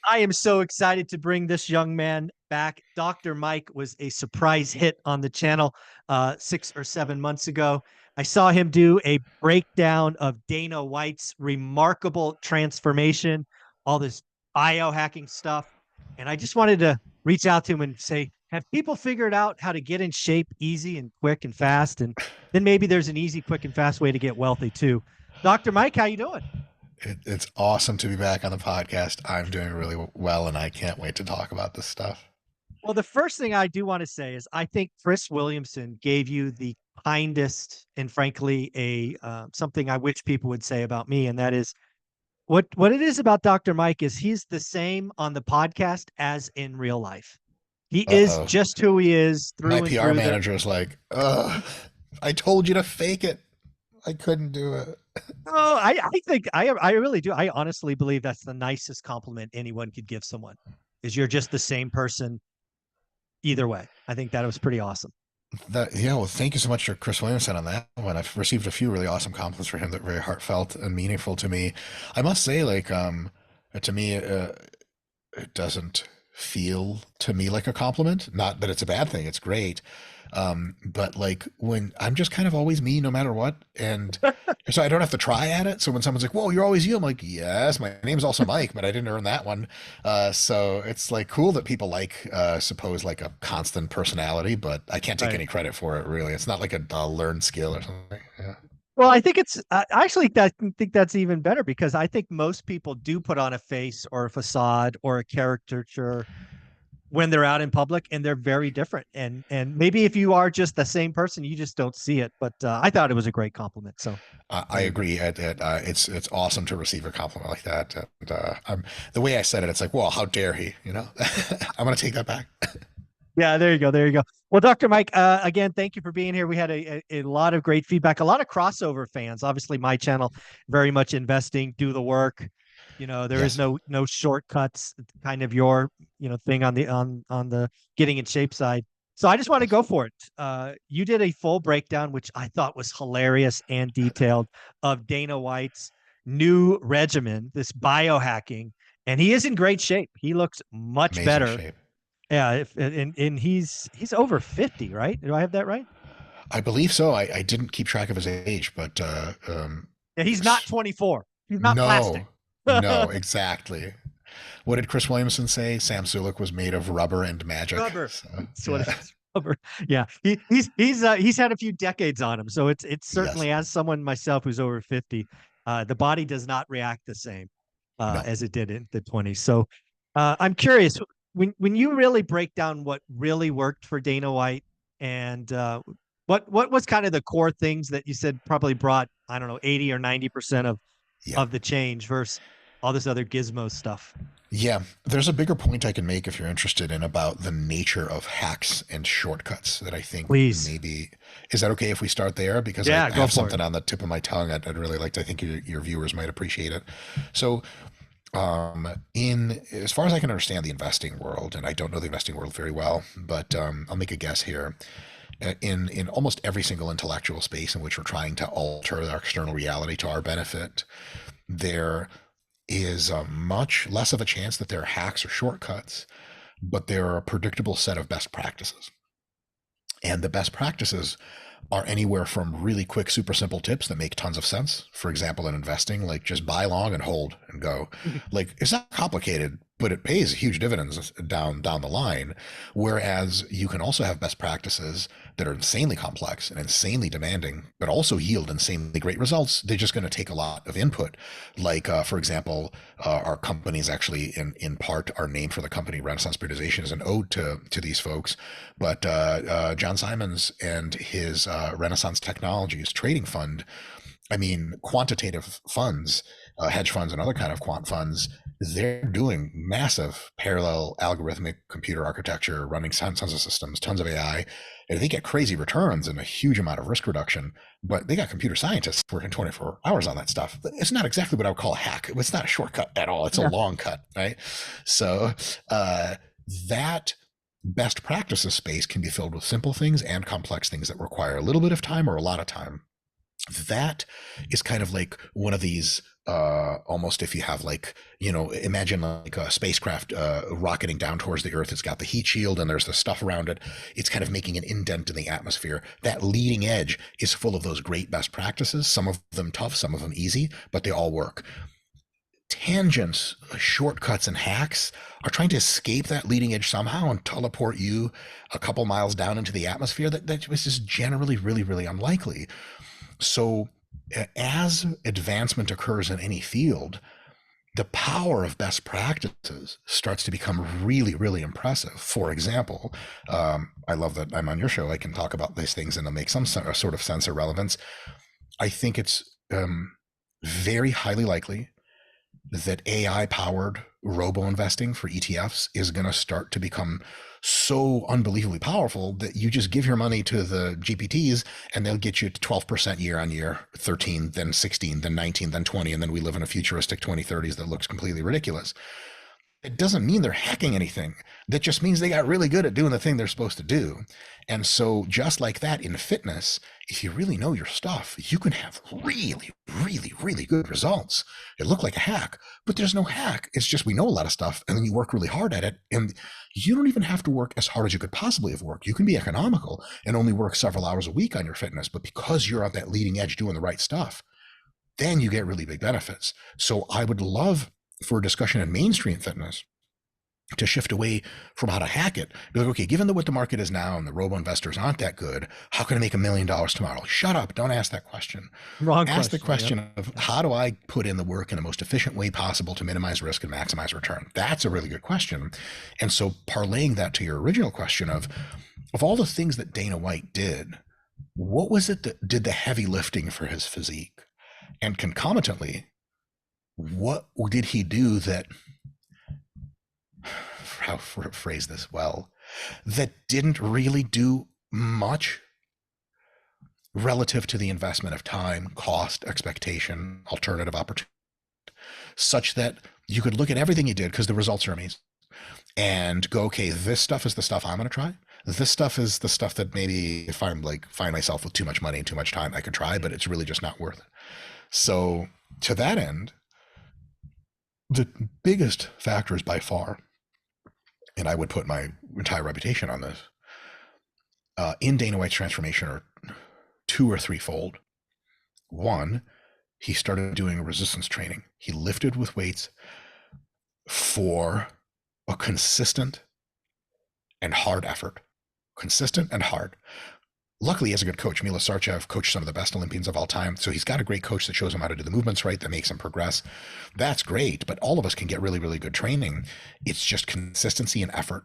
I am so excited to bring this young man back. Dr. Mike was a surprise hit on the channel 6 or 7 months ago. I saw him do a breakdown of Dana White's remarkable transformation, all this biohacking stuff. And I just wanted to reach out to him and say, have people figured out how to get in shape easy and quick and fast? And then maybe there's an easy, quick, and fast way to get wealthy too. Dr. Mike, how you doing? It's awesome to be back on the podcast. I'm doing really well, and I can't wait to talk about this stuff. Well, the first thing I do want to say is I think Chris Williamson gave you the kindest and frankly a something I wish people would say about me, and that is what it is about Dr. Mike is he's the same on the podcast as in real life. He is Uh-oh. just who he is My through and PR through. manager is like, ugh, I told you to fake it. I couldn't do it. Oh, I think I really do. I honestly believe that's the nicest compliment anyone could give someone is you're just the same person either way. I think that was pretty awesome. Yeah, well, thank you so much to Chris Williamson on that one. I've received a few really awesome compliments for him that are very heartfelt and meaningful to me. I must say, like, to me, it doesn't feel to me like a compliment. Not that it's a bad thing, it's great. But like when I'm just kind of always me no matter what. And so I don't have to try at it. So when someone's like, whoa, you're always you, I'm like, yes, my name's also Mike, but I didn't earn that one. So it's like cool that people like, suppose like a constant personality, but I can't take Right. any credit for it really. It's not like a learned skill or something. Yeah. Well, I think it's I actually think that's even better because I think most people do put on a face or a facade or a caricature when they're out in public, and they're very different. And maybe if you are just the same person, you just don't see it. But I thought it was a great compliment. So I there you go. agree. It's awesome to receive a compliment like that. And, the way I said it, it's like, well, how dare he? You know, I'm gonna take that back. Yeah, there you go. There you go. Well, Dr. Mike, again, thank you for being here. We had a lot of great feedback, a lot of crossover fans. Obviously, my channel very much investing, do the work. There is Yes. no shortcuts. It's kind of your thing on the getting in shape side. So I just want to Yes. go for it. You did a full breakdown, which I thought was hilarious and detailed, of Dana White's new regimen, this biohacking, and he is in great shape. He looks much Amazing better. shape. Yeah, and he's over 50, right? Do I have that right? I believe so. I didn't keep track of his age, but Yeah, he's not 24. He's not plastic. no, no, exactly. What did Chris Williamson say? Sam Sulek was made of rubber and magic. Rubber. So, That's what it yeah. is. Rubber. Yeah. He's had a few decades on him. So it's Yes. certainly, as someone myself who's over 50, the body does not react the same No. as it did in the 20s. So I'm curious, when you really break down what really worked for Dana White and what was kind of the core things that you said probably brought, I don't know, 80 or 90% Yeah. of the change versus all this other gizmo stuff. Yeah, there's a bigger point I can make if you're interested in about the nature of hacks and shortcuts that I think Please. maybe is that okay if we start there? Because I Yeah, go have for it. something on the tip of my tongue I'd really like to, I think your viewers might appreciate it. So, in as far as I can understand the investing world, and I don't know the investing world very well, but I'll make a guess here. In almost every single intellectual space in which we're trying to alter our external reality to our benefit, there is much less of a chance that there are hacks or shortcuts, but there are a predictable set of best practices. And the best practices are anywhere from really quick, super simple tips that make tons of sense. For example, in investing, like just buy long and hold and go. Like it's not complicated, but it pays huge dividends down the line. Whereas you can also have best practices that are insanely complex and insanely demanding, but also yield insanely great results. They're just going to take a lot of input. Like, for example, our company is actually in part our name for the company, Renaissance Periodization, is an ode to these folks. But John Simons and his Renaissance Technologies trading fund, I mean, quantitative funds, hedge funds, and other kind of quant funds, they're doing massive parallel algorithmic computer architecture, running tons of systems, tons of AI, and they get crazy returns and a huge amount of risk reduction. But they got computer scientists working 24 hours on that stuff. It's not exactly what I would call a hack. It's not a shortcut at all. It's a Yeah. long cut, right? So that best practices space can be filled with simple things and complex things that require a little bit of time or a lot of time. That is kind of like one of these almost if you have like, you know, imagine like a spacecraft rocketing down towards the Earth. It's got the heat shield and there's the stuff around it. It's kind of making an indent in the atmosphere. That leading edge is full of those great best practices, some of them tough, some of them easy, but they all work. Tangents, shortcuts, and hacks are trying to escape that leading edge somehow and teleport you a couple miles down into the atmosphere. That was just generally really, really unlikely. So as advancement occurs in any field, the power of best practices starts to become really, really impressive. For example, I love that I'm on your show. I can talk about these things and it'll make some sort of sense of relevance. I think it's very highly likely that AI powered robo investing for ETFs is going to start to become so unbelievably powerful that you just give your money to the GPTs and they'll get you 12% year on year, 13, then 16, then 19, then 20. And then we live in a futuristic 2030s that looks completely ridiculous. It doesn't mean they're hacking anything. That just means they got really good at doing the thing they're supposed to do. And so just like that in fitness, if you really know your stuff, you can have really, really, really good results. It looked like a hack, but there's no hack. It's just we know a lot of stuff and then you work really hard at it. And you don't even have to work as hard as you could possibly have worked. You can be economical and only work several hours a week on your fitness. But because you're on that leading edge doing the right stuff, then you get really big benefits. So I would love for a discussion in mainstream fitness to shift away from how to hack it. Be like, okay, given what the market is now and the robo investors aren't that good, how can I make $1 million tomorrow? Shut up. Don't ask that question. Wrong Ask question. the question Yep. of how do I put in the work in the most efficient way possible to minimize risk and maximize return? That's a really good question. And so parlaying that to your original question of all the things that Dana White did, what was it that did the heavy lifting for his physique? And concomitantly, what did he do that, how to phrase this well, that didn't really do much relative to the investment of time, cost, expectation, alternative opportunity, such that you could look at everything he did because the results are amazing and go, okay, this stuff is the stuff I'm going to try. This stuff is the stuff that maybe if I'm like find myself with too much money and too much time, I could try, but it's really just not worth it. So to that end, the biggest factors by far, and I would put my entire reputation on this, in Dana White's transformation are 2 or 3-fold. One, he started doing resistance training. He lifted with weights for a consistent and hard effort. Consistent and hard. Luckily, he has a good coach. Mila Sarchev coached some of the best Olympians of all time. So he's got a great coach that shows him how to do the movements right, that makes him progress. That's great. But all of us can get really, really good training. It's just consistency and effort.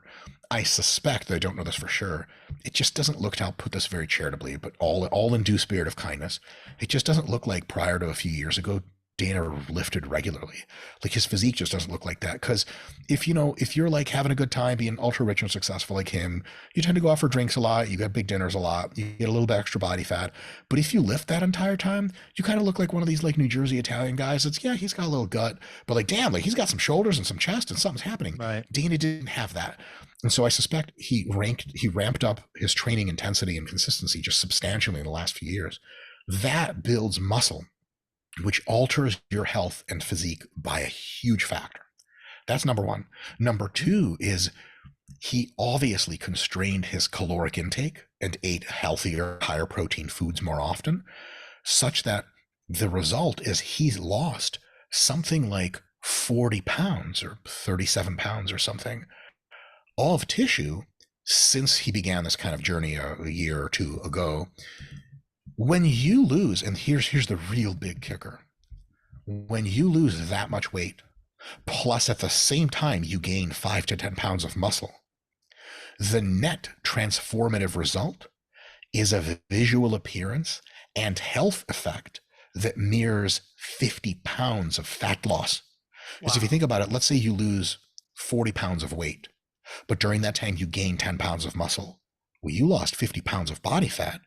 I suspect, though I don't know this for sure, it just doesn't look, I'll put this very charitably, but all in due spirit of kindness. It just doesn't look like prior to a few years ago, Dana lifted regularly. Like his physique just doesn't look like that. Because if you're like having a good time being ultra rich and successful like him, you tend to go out for drinks a lot, you got big dinners a lot, you get a little bit extra body fat. But if you lift that entire time, you kind of look like one of these like New Jersey Italian guys. It's, yeah, he's got a little gut, but like, damn, like he's got some shoulders and some chest and something's happening. Right. Dana didn't have that. And so I suspect he ramped up his training intensity and consistency just substantially in the last few years. That builds muscle, which alters your health and physique by a huge factor. That's number one. Number two is he obviously constrained his caloric intake and ate healthier, higher protein foods more often, such that the result is he's lost something like 40 pounds or 37 pounds or something of tissue since he began this kind of journey a year or two ago. When you lose, and here's the real big kicker, when you lose that much weight, plus at the same time you gain 5 to 10 pounds of muscle, the net transformative result is a visual appearance and health effect that mirrors 50 pounds of fat loss. Because if you think about it, let's say you lose 40 pounds of weight, but during that time you gain 10 pounds of muscle. Well, you lost 50 pounds of body fat.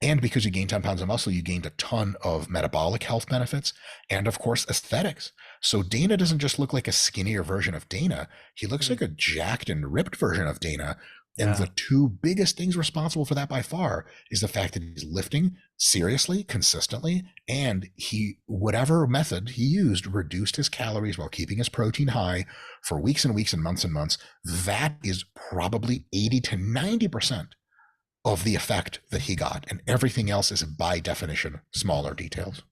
And because you gained 10 pounds of muscle, you gained a ton of metabolic health benefits and, of course, aesthetics. So Dana doesn't just look like a skinnier version of Dana. He looks like a jacked and ripped version of Dana. And the Yeah. two biggest things responsible for that by far is the fact that he's lifting seriously, consistently, and whatever method he used, reduced his calories while keeping his protein high for weeks and weeks and months and months. That is probably 80 to 90% of the effect that he got. And everything else is by definition smaller details.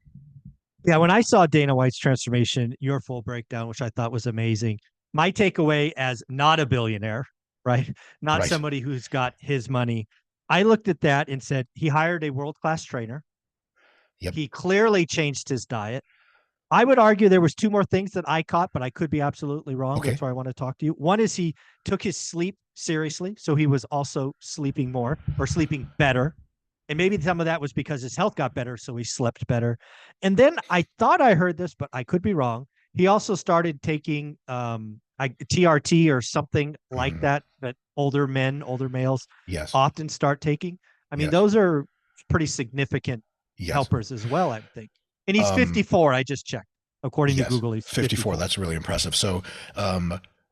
Yeah, when I saw Dana White's transformation, your full breakdown, which I thought was amazing, my takeaway as not a billionaire, right? Not Right. somebody who's got his money. I looked at that and said he hired a world-class trainer. Yep. He clearly changed his diet. I would argue there was two more things that I caught, but I could be absolutely wrong. Okay. That's why I want to talk to you. One is he took his sleep seriously, so he was also sleeping more or sleeping better. And maybe some of that was because his health got better, so he slept better. And then I thought I heard this, but I could be wrong. He also started taking TRT or something like Mhm. that older men, older males Yes. often start taking. I mean, Yes. those are pretty significant Yes. helpers as well, I would think. And he's Um, 54. I just checked. According to yes. Google, he's 54. 54. That's really impressive. So,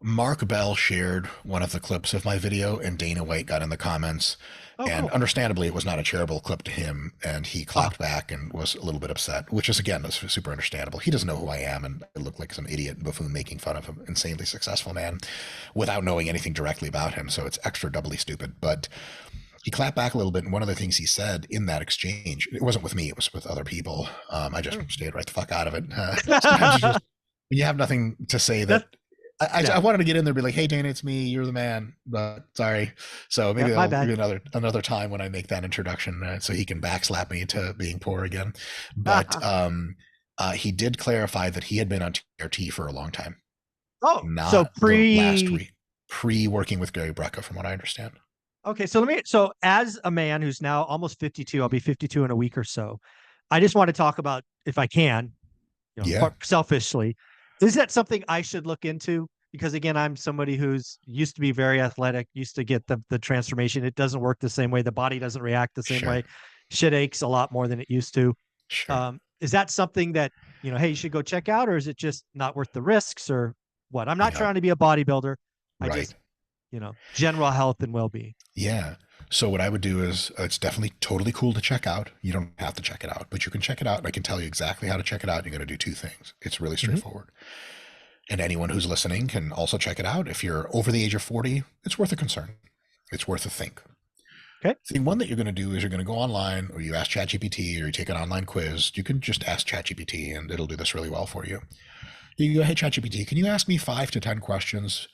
Mark Bell shared one of the clips of my video, and Dana White got in the comments. Oh, And cool. understandably, it was not a charitable clip to him, and he Ah, clapped back and was a little bit upset, which is, again, is super understandable. He doesn't know who I am, and I look like some idiot buffoon making fun of an insanely successful man without knowing anything directly about him, so it's extra doubly stupid. But he clapped back a little bit, and one of the things he said in that exchange, it wasn't with me, it was with other people. I just sure. stayed right the fuck out of it. Sometimes you just, when you have nothing to say That's that, I yeah. wanted to get in there and be like, hey, Dana, it's me, you're the man, but sorry. So Yeah, maybe my I'll bad. give you another time when I make that introduction, so he can backslap me into being poor again. But he did clarify that he had been on TRT for a long time, Oh, so not the last pre. week, pre working with Gary Brecka, from what I understand. Okay, so so as a man who's now almost 52, I'll be 52 in a week or so. I just want to talk about, if I can, Yeah, selfishly, is that something I should look into? Because again, I'm somebody who's used to be very athletic, used to get the transformation. It doesn't work the same way. The body doesn't react the same sure, way. Shit aches a lot more than it used to. sure. Is that something that, hey, you should go check out, or is it just not worth the risks, or what? I'm not Yeah, trying to be a bodybuilder. I right. just, general health and well-being. Yeah. So what I would do is, it's definitely totally cool to check out. You don't have to check it out, but you can check it out, and I can tell you exactly how to check it out. You're going to do two things. It's really Hmm. straightforward. And anyone who's listening can also check it out. If you're over the age of 40, it's worth a concern. It's worth a think. Okay. The one that you're going to do is you're going to go online, or you ask ChatGPT, or you take an online quiz. You can just ask ChatGPT, and it'll do this really well for you. You go, hey, ChatGPT, can you ask me 5 to 10 questions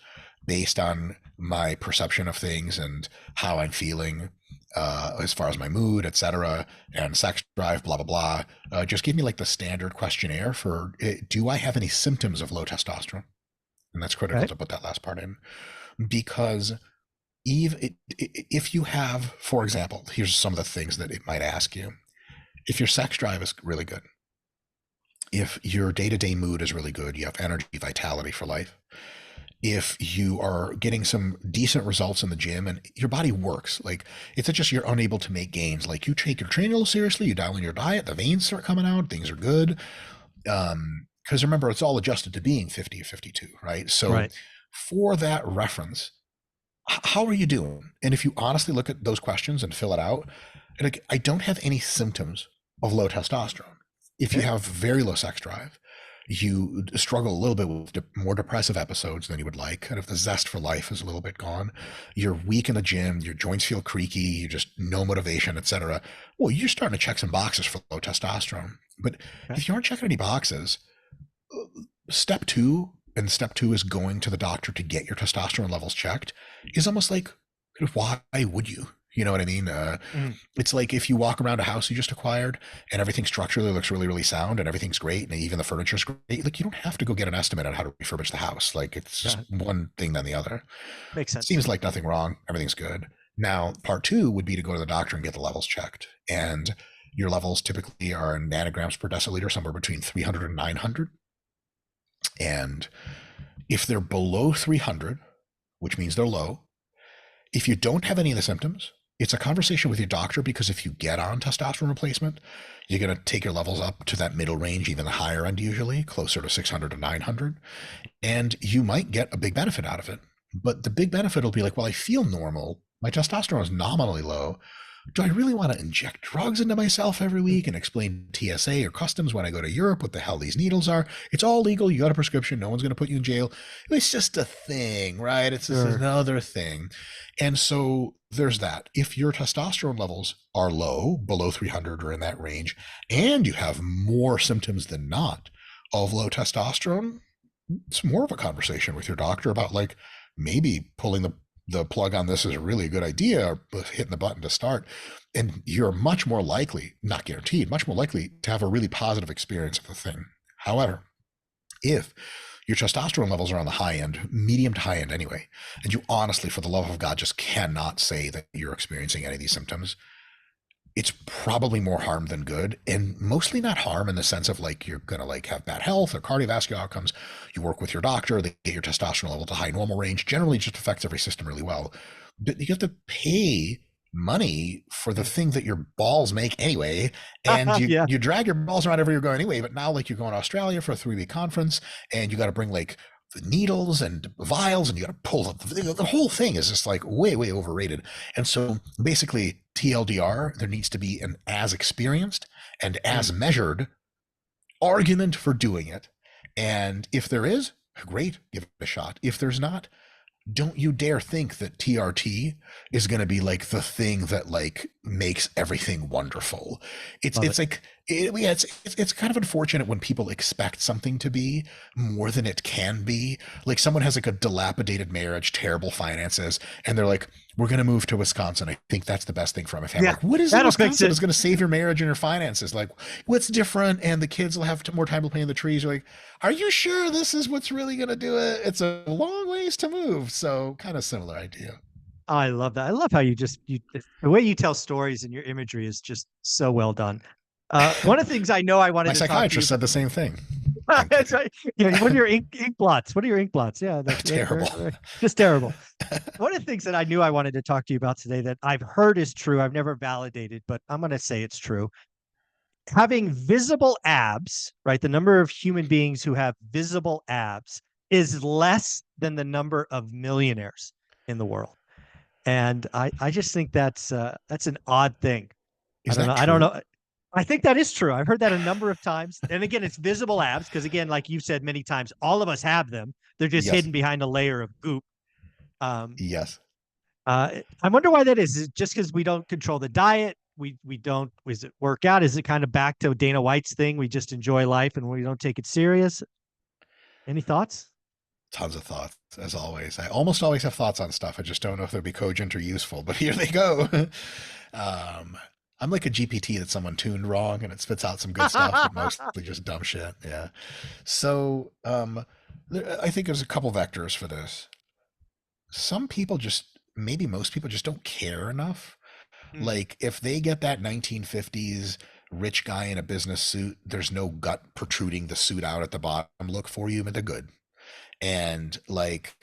based on my perception of things and how I'm feeling, as far as my mood, etc., and sex drive, blah, blah, blah. Just give me like the standard questionnaire for, do I have any symptoms of low testosterone? And that's critical Okay. to put that last part in, because if you have, for example, here's some of the things that it might ask you. If your sex drive is really good, if your day-to-day mood is really good, you have energy, vitality for life, if you are getting some decent results in the gym and your body works, like, it's not just you're unable to make gains, like you take your training a little seriously, you dial in your diet, the veins start coming out, things are good. Because remember, it's all adjusted to being 50 or 52, right? So Right. for that reference, how are you doing? And if you honestly look at those questions and fill it out, like, I don't have any symptoms of low testosterone. If you Okay. have very low sex drive, you struggle a little bit with more depressive episodes than you would like. Kind of the zest for life is a little bit gone. You're weak in the gym. Your joints feel creaky. You just no motivation, etc. Well, you're starting to check some boxes for low testosterone. But Okay. if you aren't checking any boxes, step two, and step two is going to the doctor to get your testosterone levels checked, is almost like, why would you? You know what I mean? Mhm. It's like if you walk around a house you just acquired and everything structurally looks really, really sound and everything's great and even the furniture's great, like, you don't have to go get an estimate on how to refurbish the house. Like, it's just Yeah. one thing than the other. Makes sense. Seems like nothing wrong. Everything's good. Now, part two would be to go to the doctor and get the levels checked. And your levels typically are in nanograms per deciliter, somewhere between 300 and 900. And if they're below 300, which means they're low, if you don't have any of the symptoms, it's a conversation with your doctor, because if you get on testosterone replacement, you're going to take your levels up to that middle range, even the higher end, usually closer to 600 to 900. And you might get a big benefit out of it. But the big benefit will be like, well, I feel normal, My testosterone is nominally low. Do I really want to inject drugs into myself every week and explain TSA or customs when I go to Europe what the hell these needles are? It's all legal. You got a prescription. No one's going to put you in jail. It's just a thing, right? It's just Sure. another thing. And so there's that. If your testosterone levels are low, below 300 or in that range, and you have more symptoms than not of low testosterone, it's more of a conversation with your doctor about like maybe pulling the plug on this is a really good idea, or hitting the button to start. And you're much more likely, not guaranteed, much more likely to have a really positive experience of the thing. However, if your testosterone levels are on the high end, medium to high end anyway, and you honestly, for the love of God, just cannot say that you're experiencing any of these symptoms, it's probably more harm than good, and mostly not harm in the sense of like you're gonna like have bad health or cardiovascular outcomes. You work with your doctor, they get your testosterone level to high normal range, generally just affects every system really well. But you have to pay money for the thing that your balls make anyway, and you Yeah. you drag your balls around everywhere you're going anyway. But now like you're going to Australia for a 3-week conference, and you got to bring like the needles and vials, and you got to pull the whole thing is just like way overrated. And so basically, TLDR, there needs to be an as experienced and as measured argument for doing it. And if there is, great, give it a shot. If there's not, don't you dare think that TRT is going to be like the thing that like makes everything wonderful. It's Love it's it. like yeah, it's kind of unfortunate when people expect something to be more than it can be. Like someone has like a dilapidated marriage, terrible finances, and they're like, "We're going to move to Wisconsin. I think that's the best thing for my family." Yeah. Like, what is in That'll fix Wisconsin it. is going to save your marriage and your finances? Like, what's different? And the kids will have more time to play in the trees. You're like, are you sure this is what's really going to do it? It's a long ways to move. So kind of similar idea. I love that. I love how the way you tell stories and your imagery is just so well done. One of the things I know I wanted My to talk to you psychiatrist about. said the same thing. I'm That's kidding. right. Yeah. What are your ink blots? What are your ink blots? Yeah. Terrible. Just terrible. One of the things that I knew I wanted to talk to you about today that I've heard is true. I've never validated, but I'm going to say it's true. Having visible abs, right? The number of human beings who have visible abs is less than the number of millionaires in the world. And I just think that's an odd thing. I Is don't know. that I don't true? know. I think that is true. I've heard that a number of times. And again, it's visible abs because again, like you said many times, all of us have them. They're just Yes. hidden behind a layer of goop. Um, Yes. I wonder why that is. Is it just because we don't control the diet? We don't. Is it work out? Is it kind of back to Dana White's thing? We just enjoy life and we don't take it serious. Any thoughts? Tons of thoughts, as always. I almost always have thoughts on stuff. I just don't know if they'll be cogent or useful, but here they go. um, I'm like a GPT that someone tuned wrong and it spits out some good stuff, but mostly just dumb shit. Yeah. So I think there's a couple vectors for this. Some people just, maybe most people just don't care enough. Hmm, Like if they get that 1950s rich guy in a business suit, there's no gut protruding the suit out at the bottom look for you, but they're good. And like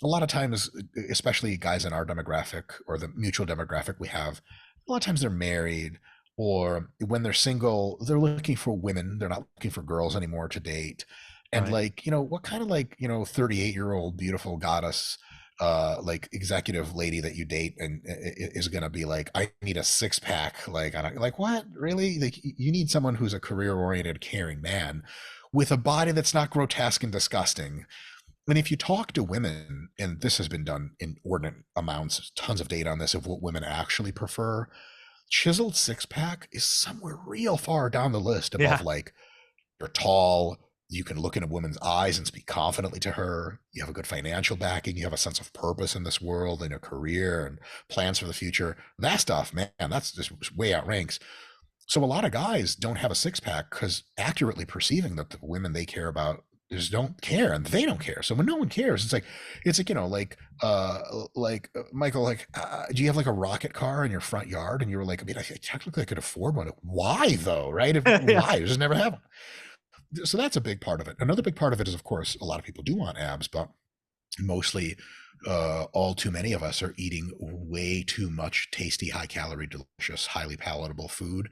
a lot of times, especially guys in our demographic or the mutual demographic we have, a lot of times they're married, or when they're single, they're looking for women. They're not looking for girls anymore to date. And right. like, what kind of like, 38-year-old beautiful goddess like executive lady that you date and is going to be like, I need a six pack, like like what, really? Like you need someone who's a career oriented caring man with a body that's not grotesque and disgusting. And if you talk to women, and this has been done in inordinate amounts, tons of data on this of what women actually prefer, chiseled six pack is somewhere real far down the list above Yeah. like you're tall, you can look in a woman's eyes and speak confidently to her, you have a good financial backing, you have a sense of purpose in this world and a career and plans for the future. That stuff, man, that's just way outranks. So a lot of guys don't have a six pack because accurately perceiving that the women they care about just don't care and they don't care. So when no one cares, it's like Michael, like do you have like a rocket car in your front yard? And you were like, I mean, I technically I could afford one. Why though, right? Yeah. Why? Just never have one. So that's a big part of it. Another big part of it is, of course, a lot of people do want abs, but mostly all too many of us are eating way too much tasty, high calorie, delicious, highly palatable food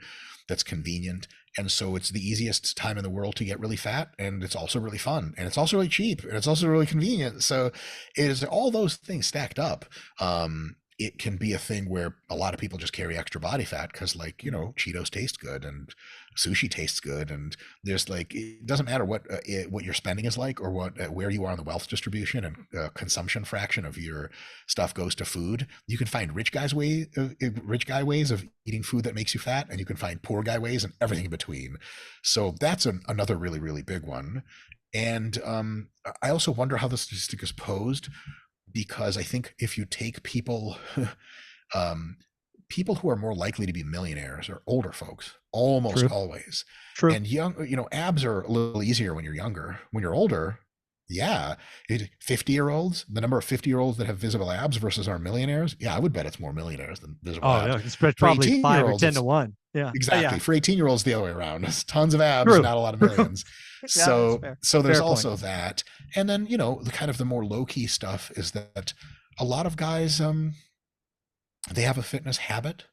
that's convenient. And so it's the easiest time in the world to get really fat. And it's also really fun. And it's also really cheap. And it's also really convenient. So it is all those things stacked up. it can be a thing where a lot of people just carry extra body fat because, like, you know, Cheetos taste good and sushi tastes good, and there's like, it doesn't matter what your spending is like, or what where you are on the wealth distribution and consumption fraction of your stuff goes to food. You can find rich guy ways of eating food that makes you fat, and you can find poor guy ways and everything in between. So that's another really really big one. And I also wonder how the statistic is posed, because I think if you take people, um, people who are more likely to be millionaires are older folks, almost True. always. True. And young, you know, abs are a little easier when you're younger. When you're older, yeah, 50-year-olds, the number of 50-year-olds that have visible abs versus our millionaires, yeah, I would bet it's more millionaires than visible Oh, abs. yeah, it's For probably 18 five year or olds, 10 to it's 1. Yeah. exactly Yeah. for 18-year-olds the other way around. It's tons of abs, True. not a lot of True. millions. Yeah, that's So fair. so there's Fair point. also that. And then, you know, the kind of the more low-key stuff is that a lot of guys, they have a fitness habit,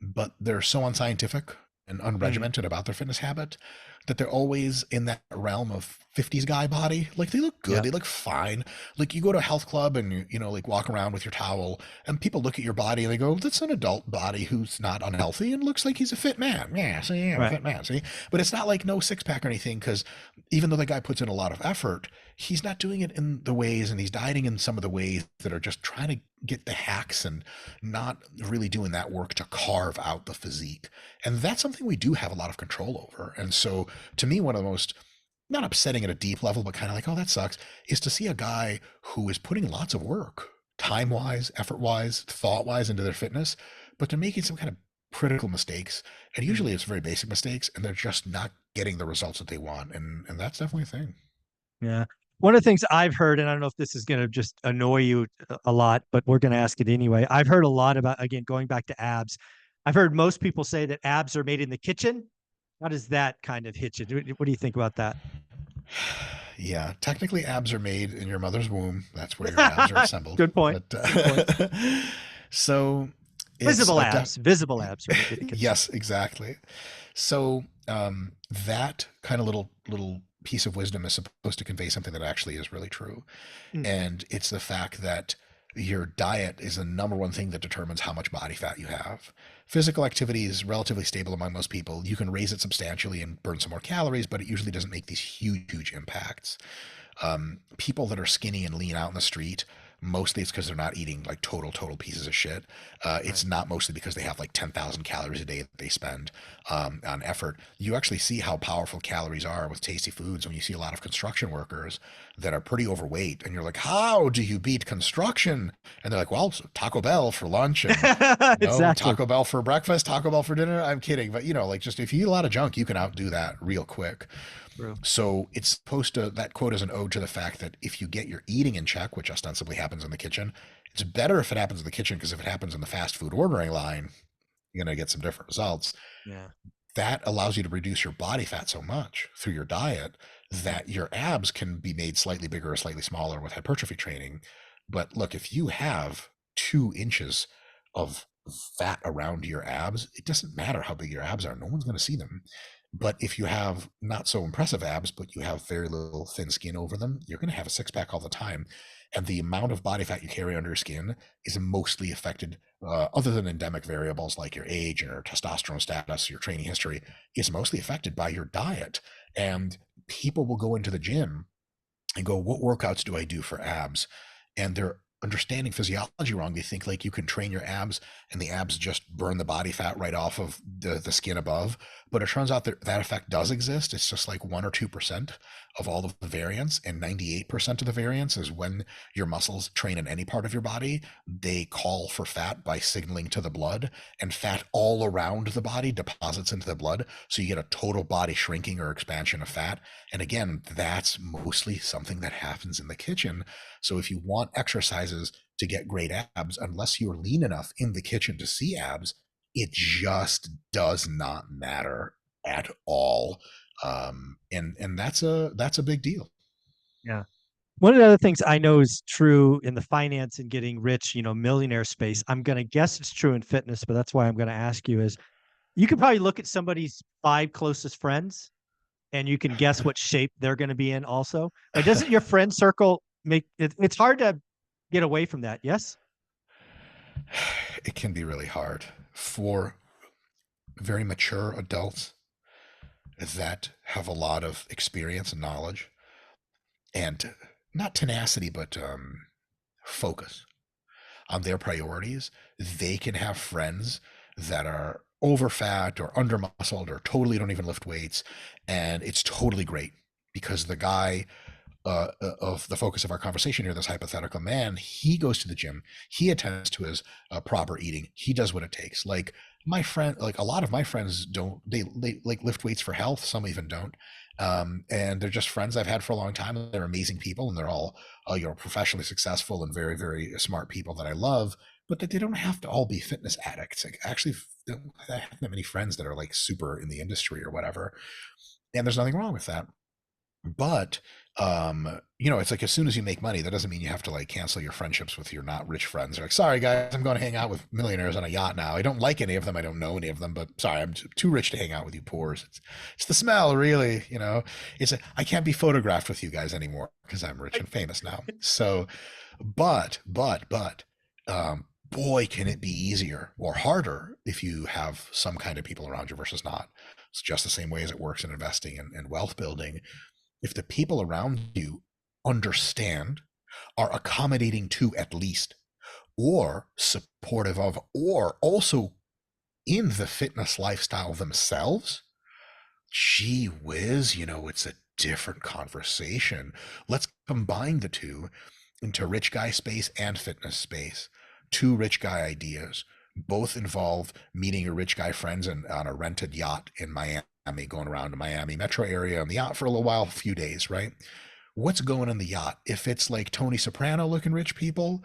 but they're so unscientific and Mm, unregimented about their fitness habit that they're always in that realm of 50s guy body. Like, they look good, yeah. they look fine. Like, you go to a health club and you know, like, walk around with your towel, and people look at your body and they go, that's an adult body who's not unhealthy and looks like he's a fit man. Yeah, see, yeah, I'm a Right. fit man. See, but it's not like no six pack or anything, because even though the guy puts in a lot of effort, he's not doing it in the ways, and he's dieting in some of the ways that are just trying to get the hacks and not really doing that work to carve out the physique. And that's something we do have a lot of control over. And so, to me, one of the most, not upsetting at a deep level, but kind of like, oh, that sucks, is to see a guy who is putting lots of work, time wise, effort wise, thought wise, into their fitness, but they're making some kind of critical mistakes. And Mm, usually it's very basic mistakes, and they're just not getting the results that they want. And that's definitely a thing. yeah. One of the things I've heard, and I don't know if this is going to just annoy you a lot, but we're going to ask it anyway. I've heard a lot about, again, going back to abs. I've heard most people say that abs are made in the kitchen. How does that kind of hit you? What do you think about that? Yeah, technically, abs are made in your mother's womb. That's where your abs are assembled. Good point. But Good point. so it's Visible a abs. Visible abs are made in the kitchen. yes, exactly. So that kind of little piece of wisdom is supposed to convey something that actually is really true, Mm, and it's the fact that your diet is the number one thing that determines how much body fat you have. Physical activity is relatively stable among most people. You can raise it substantially and burn some more calories, but it usually doesn't make these huge impacts. People that are skinny and lean out in the street, mostly it's because they're not eating like total pieces of shit. It's right. not mostly because they have like 10,000 calories a day that they spend on effort. You actually see how powerful calories are with tasty foods when you see a lot of construction workers that are pretty overweight, and you're like, how do you beat construction? And they're like, well, so Taco Bell for lunch, and you know, Exactly. Taco Bell for breakfast, Taco Bell for dinner. I'm kidding, but you know, like, just if you eat a lot of junk, you can outdo that real quick. True. So it's supposed to, that quote is an ode to the fact that if you get your eating in check, which ostensibly happens in the kitchen, it's better if it happens in the kitchen, because if it happens in the fast food ordering line, you're going to get some different results. Yeah. That allows you to reduce your body fat so much through your diet Mm, that your abs can be made slightly bigger or slightly smaller with hypertrophy training. But look, if you have 2 inches of fat around your abs, it doesn't matter how big your abs are. No one's going to see them. But if you have not so impressive abs, but you have very little thin skin over them, you're going to have a six pack all the time. And the amount of body fat you carry under your skin is mostly affected, other than endemic variables like your age or testosterone status, your training history, is mostly affected by your diet. And people will go into the gym and go, what workouts do I do for abs? And they're understanding physiology wrong. They think like you can train your abs and the abs just burn the body fat right off of the skin above. But it turns out that that effect does exist. It's just like 1 or 2% of all of the variance, and 98% of the variance is when your muscles train in any part of your body. They call for fat by signaling to the blood, and fat all around the body deposits into the blood. So you get a total body shrinking or expansion of fat. And again, that's mostly something that happens in the kitchen. So if you want exercises to get great abs, unless you're lean enough in the kitchen to see abs, it just does not matter at all. And that's a big deal. yeah. One of the other things I know is true in the finance and getting rich, millionaire space. I'm going to guess it's true in fitness, but that's why I'm going to ask you is you can probably look at somebody's 5 closest friends and you can guess what shape they're going to be in also. Like, doesn't your friend circle make it? It's hard to get away from that. Yes. It can be really hard for very mature adults that have a lot of experience and knowledge and not tenacity, but focus on their priorities. They can have friends that are over fat or under muscled or totally don't even lift weights. And it's totally great because the guy of the focus of our conversation here, this hypothetical man, he goes to the gym, he attends to his proper eating, he does what it takes. Like my friend, like a lot of my friends don't, they like lift weights for health. Some even don't. And they're just friends I've had for a long time. They're amazing people, and they're all, professionally successful and very, very smart people that I love. But they don't have to all be fitness addicts. Like, actually, I have that many friends that are like super in the industry or whatever, and there's nothing wrong with that. But it's like as soon as you make money, that doesn't mean you have to like cancel your friendships with your not rich friends. You're like, sorry guys, I'm going to hang out with millionaires on a yacht now. I don't like any of them, I don't know any of them, but sorry, I'm too rich to hang out with you poors. It's the smell, really. I can't be photographed with you guys anymore because I'm rich and famous now. So, but boy, can it be easier or harder if you have some kind of people around you versus not. It's just the same way as it works in investing and wealth building. If the people around you understand, are accommodating to at least, or supportive of, or also in the fitness lifestyle themselves, gee whiz, it's a different conversation. Let's combine the two into rich guy space and fitness space. Two rich guy ideas. Both involve meeting your rich guy friends on a rented yacht in Miami, going around the Miami metro area on the yacht for a little while, a few days, right? What's going on the yacht? If it's like Tony Soprano looking rich people,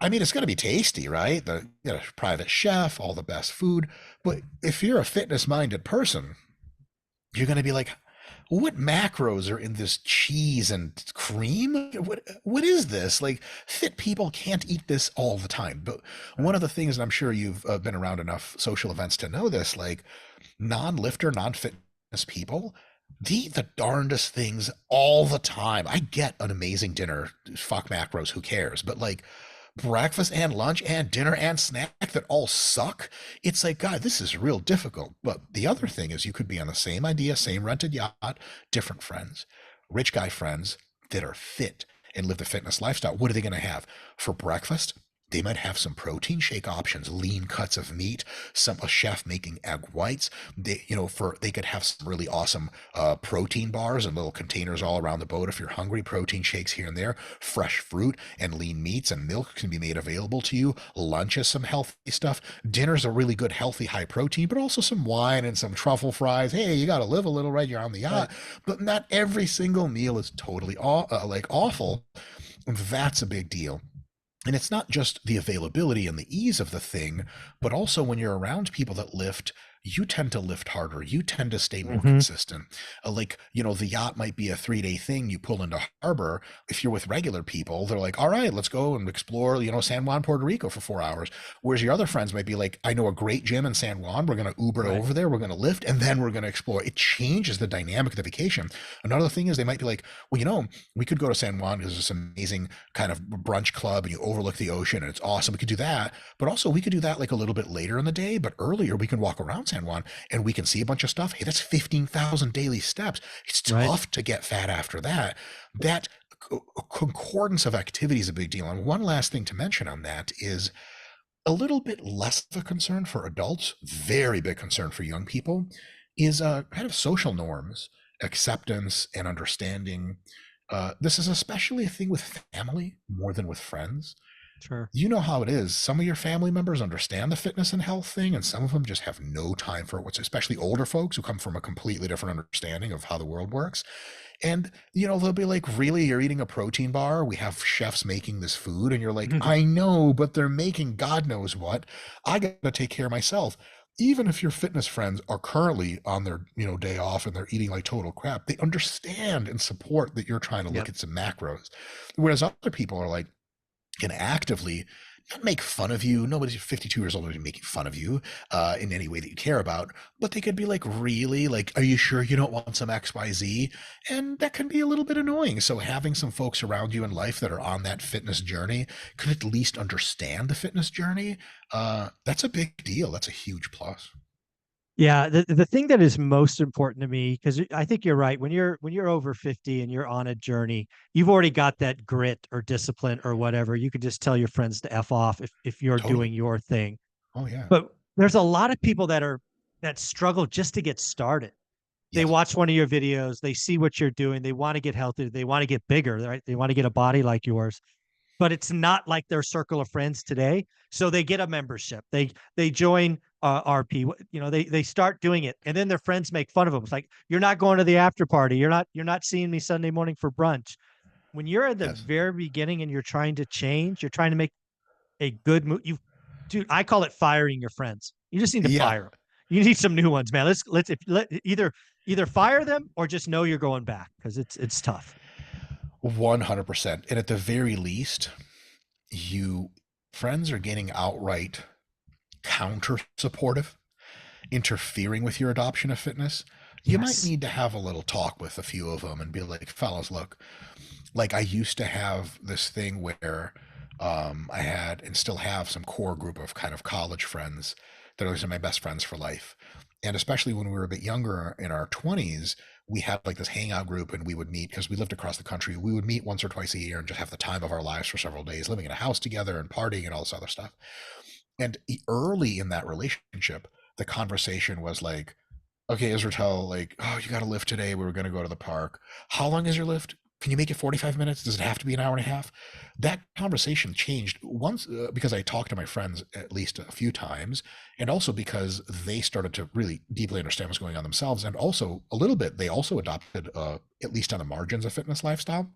I mean, it's going to be tasty, right? The private chef, all the best food. But if you're a fitness minded person, you're going to be like, what macros are in this cheese and cream? What is this? Like, fit people can't eat this all the time. But one of the things, and I'm sure you've been around enough social events to know this, like non-lifter, non-fitness people, they eat the darndest things all the time. I get an amazing dinner, fuck macros, who cares? But like breakfast and lunch and dinner and snack that all suck. It's like, God, this is real difficult. But the other thing is you could be on the same idea, same rented yacht, different friends, rich guy friends that are fit and live the fitness lifestyle. What are they going to have for breakfast? They might have some protein shake options, lean cuts of meat, a chef making egg whites. They could have some really awesome protein bars and little containers all around the boat if you're hungry. Protein shakes here and there, fresh fruit and lean meats and milk can be made available to you. Lunch is some healthy stuff. Dinner's a really good, healthy, high protein, but also some wine and some truffle fries. Hey, you got to live a little, right? You're on the yacht, but not every single meal is totally awful. That's a big deal. And it's not just the availability and the ease of the thing, but also when you're around people that lift, you tend to lift harder. You tend to stay more consistent. The yacht might be a 3-day thing you pull into harbor. If you're with regular people, they're like, all right, let's go and explore, San Juan, Puerto Rico for 4 hours. Whereas your other friends might be like, I know a great gym in San Juan. We're going to Uber over there. We're going to lift, and then we're going to explore. It changes the dynamic of the vacation. Another thing is they might be like, well, we could go to San Juan because there's this amazing kind of brunch club and you overlook the ocean and it's awesome. We could do that. But also we could do that like a little bit later in the day, but earlier we can walk around San Juan and we can see a bunch of stuff. Hey, that's 15,000 daily steps. It's tough to get fat after that. That concordance of activity is a big deal. And one last thing to mention on that is a little bit less of a concern for adults, very big concern for young people, is kind of social norms, acceptance, and understanding. This is especially a thing with family more than with friends. Sure. You know how it is. Some of your family members understand the fitness and health thing, and some of them just have no time for it, especially older folks who come from a completely different understanding of how the world works. And, they'll be like, really, you're eating a protein bar? We have chefs making this food. And you're like, I know, but they're making God knows what. I got to take care of myself. Even if your fitness friends are currently on their, day off and they're eating like total crap, they understand and support that you're trying to look at some macros. Whereas other people are like, can actively not make fun of you. Nobody's 52 years old to be making fun of you in any way that you care about. But they could be like, really? Like, are you sure you don't want some XYZ? And that can be a little bit annoying. So having some folks around you in life that are on that fitness journey could at least understand the fitness journey. That's a big deal. That's a huge plus. Yeah, the thing that is most important to me, because I think you're right, when you're over 50 and you're on a journey, you've already got that grit or discipline or whatever. You can just tell your friends to F off if you're Totally. doing your thing. Oh, yeah. But there's a lot of people that struggle just to get started. They Yes. watch one of your videos, they see what you're doing, they want to get healthy, they want to get bigger, right? They want to get a body like yours, but it's not like their circle of friends today. So they get a membership. They join RP. They start doing it, and then their friends make fun of them. It's like, you're not going to the after party. You're not seeing me Sunday morning for brunch. When you're at the Yes. very beginning and you're trying to change, you're trying to make a good move. Dude, I call it firing your friends. You just need to Yeah. fire them. You need some new ones, man. Let's if let either fire them or just know you're going back, because it's tough. 100%. And at the very least, you friends are getting outright counter supportive, interfering with your adoption of fitness. You might Yes. need to have a little talk with a few of them and be like, fellas, look, like I used to have this thing where I had and still have some core group of kind of college friends that are my best friends for life. And especially when we were a bit younger in our 20s, we had like this hangout group and we would meet because we lived across the country. We would meet once or twice a year and just have the time of our lives for several days, living in a house together and partying and all this other stuff. And early in that relationship, the conversation was like, okay, Israel, like, oh, you got to lift today. We were going to go to the park. How long is your lift? Can you make it 45 minutes? Does it have to be an hour and a half? That conversation changed once because I talked to my friends at least a few times, and also because they started to really deeply understand what's going on themselves. And also, a little bit, they also adopted, at least on the margins, a fitness lifestyle.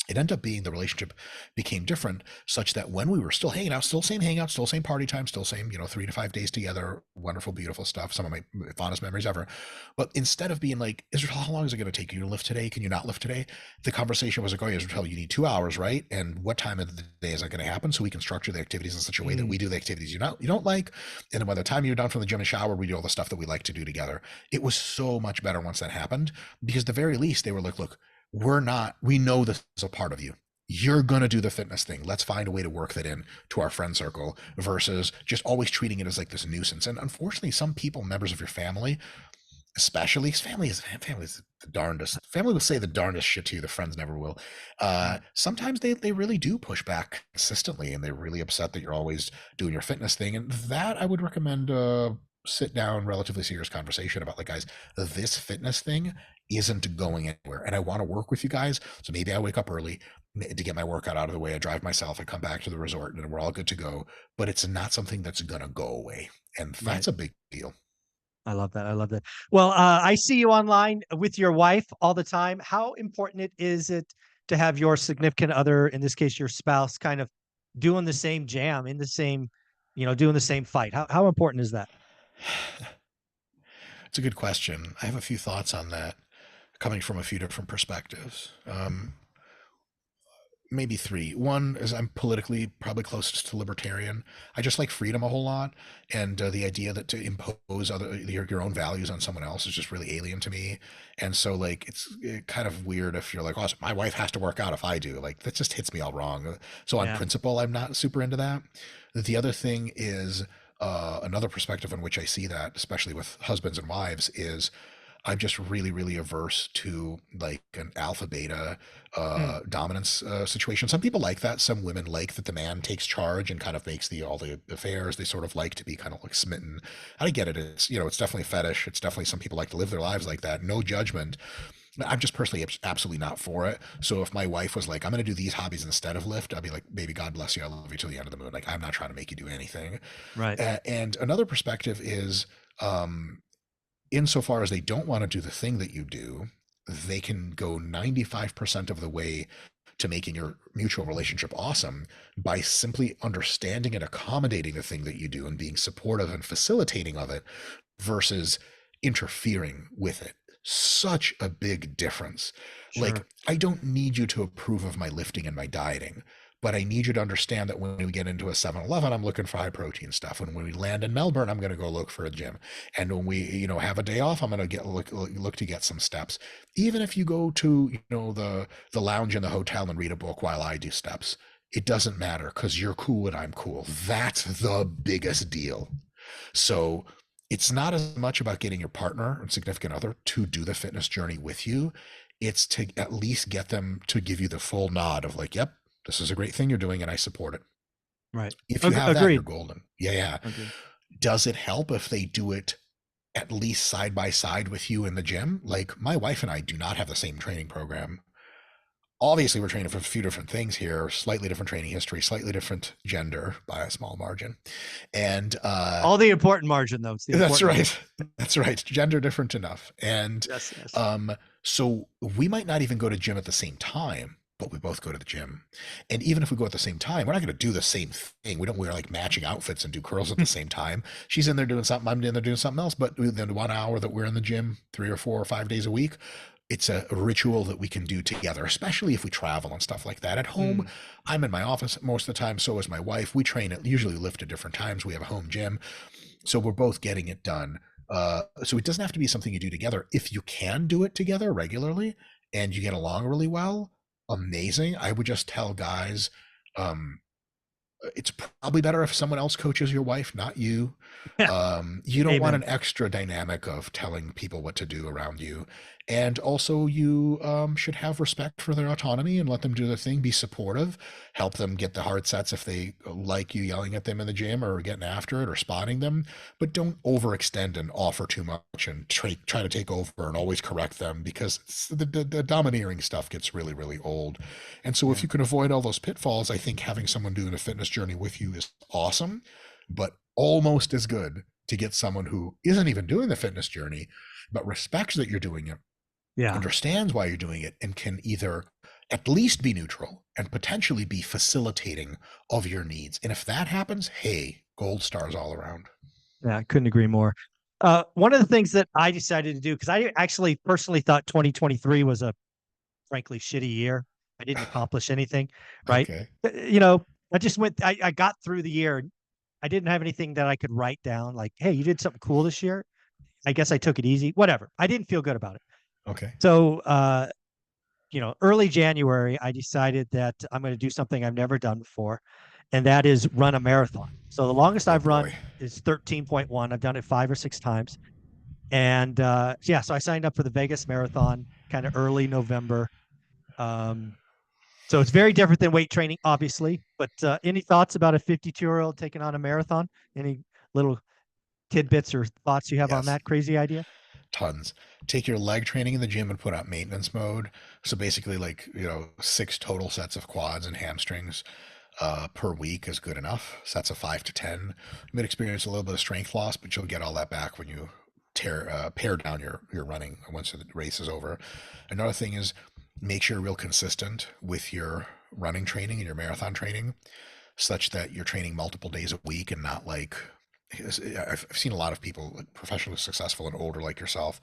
It ended up being the relationship became different such that when we were still hanging out, still same hangout, still same party time, still same, 3 to 5 days together, wonderful, beautiful stuff, some of my fondest memories ever. But instead of being like, Israel, how long is it going to take you to lift today? Can you not lift today? The conversation was like, oh, Israel, you need 2 hours, right? And what time of the day is that going to happen? So we can structure the activities in such a way that Mm, we do the activities you don't like. And then by the time you're done from the gym and shower, we do all the stuff that we like to do together. It was so much better once that happened because at the very least they were like, look, we know this is a part of you. You're going to do the fitness thing. Let's find a way to work that in to our friend circle versus just always treating it as like this nuisance. And unfortunately, some people, members of your family, especially, because family is the darndest. Family will say the darndest shit to you. The friends never will. mm, Sometimes they really do push back consistently, and they're really upset that you're always doing your fitness thing. And that I would recommend sit down, relatively serious conversation about like, guys, this fitness thing isn't going anywhere, and I want to work with you guys. So maybe I wake up early to get my workout out of the way. I drive myself. I come back to the resort, and we're all good to go. But it's not something that's gonna go away, and right. that's a big deal. I love that. I love that. Well, I see you online with your wife all the time. How important is it to have your significant other, in this case, your spouse, kind of doing the same jam in the same, doing the same fight? How important is that? It's a good question. I have a few thoughts on that, coming from a few different perspectives. Maybe three. One is I'm politically probably closest to libertarian. I just like freedom a whole lot, and the idea that to impose your own values on someone else is just really alien to me. And so like it's kind of weird if you're like, oh, so my wife has to work out if I do. Like that just hits me all wrong. So on Yeah. principle, I'm not super into that. The other thing is another perspective in which I see that, especially with husbands and wives, is I'm just really, really averse to like an alpha beta Mm, dominance situation. Some people like that. Some women like that the man takes charge and kind of makes all the affairs. They sort of like to be kind of like smitten. I get it. It's it's definitely a fetish. It's definitely some people like to live their lives like that. No judgment. I'm just personally absolutely not for it. So if my wife was like, I'm going to do these hobbies instead of lift, I'd be like, baby, God bless you. I love you till the end of the moon. Like, I'm not trying to make you do anything. right. And another perspective is, insofar as they don't want to do the thing that you do, they can go 95% of the way to making your mutual relationship awesome by simply understanding and accommodating the thing that you do and being supportive and facilitating of it versus interfering with it. Such a big difference. Like, Sure. I don't need you to approve of my lifting and my dieting, but I need you to understand that when we get into a 7-Eleven, I'm looking for high protein stuff. And when we land in Melbourne, I'm going to go look for a gym. And when we, have a day off, I'm going to look to get some steps. Even if you go to, the lounge in the hotel and read a book while I do steps, it doesn't matter because you're cool and I'm cool. That's the biggest deal. So it's not as much about getting your partner and significant other to do the fitness journey with you. It's to at least get them to give you the full nod of like, yep, this is a great thing you're doing and I support it. Right. If you have that, you're Agreed. golden. Yeah, yeah. Agreed. Does it help if they do it at least side by side with you in the gym? Like my wife and I do not have the same training program. Obviously, we're training for a few different things here, slightly different training history, slightly different gender by a small margin. And all the important margin, though. It's the that's right. margin. That's right. Gender different enough. And Yes, yes. so we might not even go to gym at the same time, but we both go to the gym. And even if we go at the same time, we're not going to do the same thing. We don't wear like matching outfits and do curls at the same time. She's in there doing something, I'm in there doing something else. But within 1 hour that we're in the gym 3 or 4 or 5 days a week, it's a ritual that we can do together, especially if we travel and stuff like that. At home, I'm in my office most of the time. So is my wife. We train at usually lift at different times. We have a home gym. So we're both getting it done. So it doesn't have to be something you do together. If you can do it together regularly and you get along really well, amazing. I would just tell guys, it's probably better if someone else coaches your wife, not you. You don't want an extra dynamic of telling people what to do around you. And also you should have respect for their autonomy and let them do their thing, be supportive, help them get the hard sets if they like you yelling at them in the gym or getting after it or spotting them, but don't overextend and offer too much and try to take over and always correct them, because the domineering stuff gets really, really old. And so if you can avoid all those pitfalls, I think having someone doing a fitness journey with you is awesome, but almost as good to get someone who isn't even doing the fitness journey, but respects that you're doing it, understands why you're doing it, and can either at least be neutral and potentially be facilitating of your needs. And if that happens, hey, gold stars all around. Yeah, I couldn't agree more. One of the things that I decided to do, because I actually personally thought 2023 was a frankly shitty year. I didn't accomplish anything, right? Okay. I just I got through the year. I didn't have anything that I could write down like, hey, you did something cool this year. I guess I took it easy, whatever. I didn't feel good about it. Okay. So, early January, I decided that I'm going to do something I've never done before, and that is run a marathon. So the longest I've run is 13.1. I've done it 5 or 6 times. And so I signed up for the Vegas Marathon kind of early November. So it's very different than weight training, obviously. But any thoughts about a 52-year-old taking on a marathon? Any little tidbits or thoughts you have on that crazy idea? Tons. Take your leg training in the gym and put out maintenance mode. So basically, 6 total sets of quads and hamstrings per week is good enough. Sets of 5 to 10. You might experience a little bit of strength loss, but you'll get all that back when you pare down your running once the race is over. Another thing is make sure you're real consistent with your running training and your marathon training, such that you're training multiple days a week and not like, I've seen a lot of people professionally successful and older like yourself.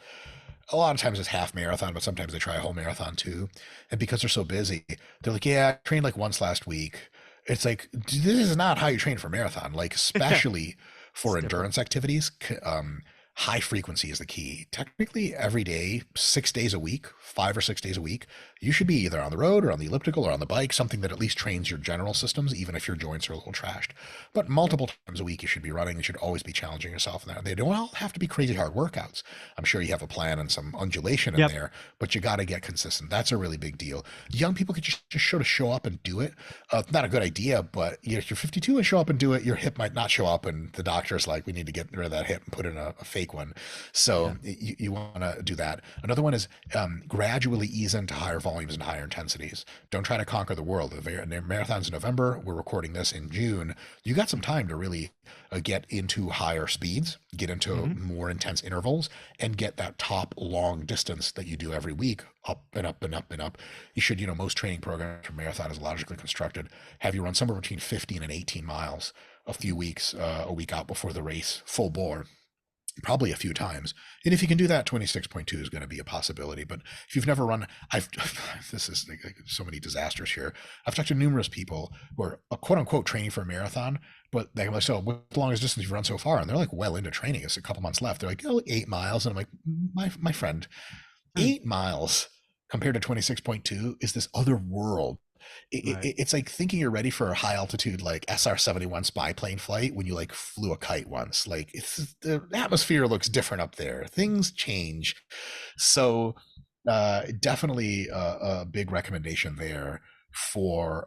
A lot of times it's half marathon, but sometimes they try a whole marathon too. And because they're so busy, they're like, yeah, I trained like once last week. It's like, this is not how you train for marathon. Like, especially for endurance activities, high frequency is the key. Technically, every day, 6 days a week, 5 or 6 days a week, you should be either on the road or on the elliptical or on the bike, something that at least trains your general systems, even if your joints are a little trashed. But multiple times a week, you should be running. You should always be challenging yourself in that. They don't all have to be crazy hard workouts. I'm sure you have a plan and some undulation in there, but you got to get consistent. That's a really big deal. Young people could just sort of show up and do it. Not a good idea, but if you're 52 and show up and do it, your hip might not show up, and the doctor's like, we need to get rid of that hip and put in a fake one. So you want to do that. Another one is gradually ease into higher volumes and higher intensities. Don't try to conquer the world. The marathon's in November. We're recording this in June. You got some time to really get into higher speeds, get into more intense intervals, and get that top long distance that you do every week up and up and up and up. You should, most training programs for marathon is logically constructed. Have you run somewhere between 15 and 18 miles a few weeks, a week out before the race, full bore. probably a few times. And if you can do that, 26.2 is going to be a possibility. But if you've never run, I've, this is like so many disasters here. I've talked to numerous people who are quote unquote training for a marathon, but they're like, so what's the longest distance you've run so far? And they're like well into training. It's a couple months left. They're like, oh, 8 miles. And I'm like, my friend, Hmm. 8 miles compared to 26.2 is this other world. Right. It's like thinking you're ready for a high altitude like SR-71 spy plane flight when you like flew a kite once. Like it's the atmosphere looks different up there. Things change. So definitely a big recommendation there for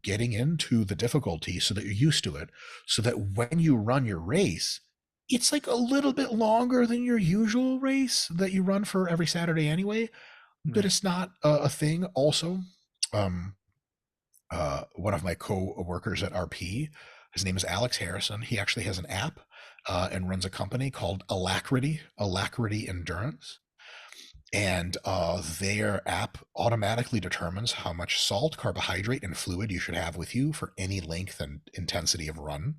getting into the difficulty so that you're used to it, so that when you run your race, it's like a little bit longer than your usual race that you run for every Saturday anyway, but Right. it's not a thing. Also, um, one of my co-workers at RP, his name is Alex Harrison. He actually has an app and runs a company called Alacrity Endurance. And their app automatically determines how much salt, carbohydrate, and fluid you should have with you for any length and intensity of run.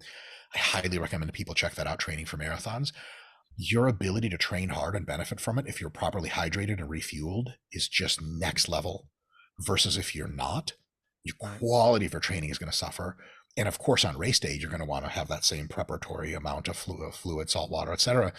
I highly recommend people check that out training for marathons. Your ability to train hard and benefit from it if you're properly hydrated and refueled is just next level versus if you're not. Your Right. quality of your training is going to suffer. And of course, on race day, you're going to want to have that same preparatory amount of fluid, salt water, etc.,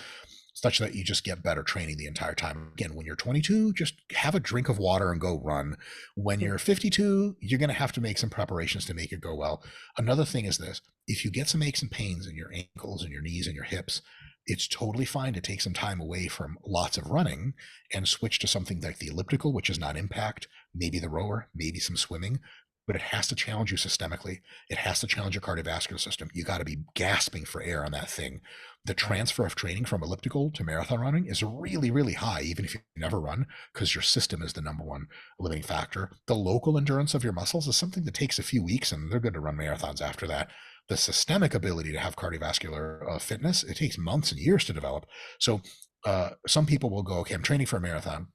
such that you just get better training the entire time. Again, when you're 22, just have a drink of water and go run. When Yeah. you're 52, you're going to have to make some preparations to make it go well. Another thing is this: if you get some aches and pains in your ankles and your knees and your hips, it's totally fine to take some time away from lots of running and switch to something like the elliptical, which is not impact, maybe the rower, maybe some swimming, but it has to challenge you systemically. It has to challenge your cardiovascular system. You got to be gasping for air on that thing. The Right. transfer of training from elliptical to marathon running is really, really high, even if you never run, because your system is the number one limiting factor. The local endurance of your muscles is something that takes a few weeks, and they're good to run marathons after that. The systemic ability to have cardiovascular fitness, it takes months and years to develop. So some people will go, okay, I'm training for a marathon.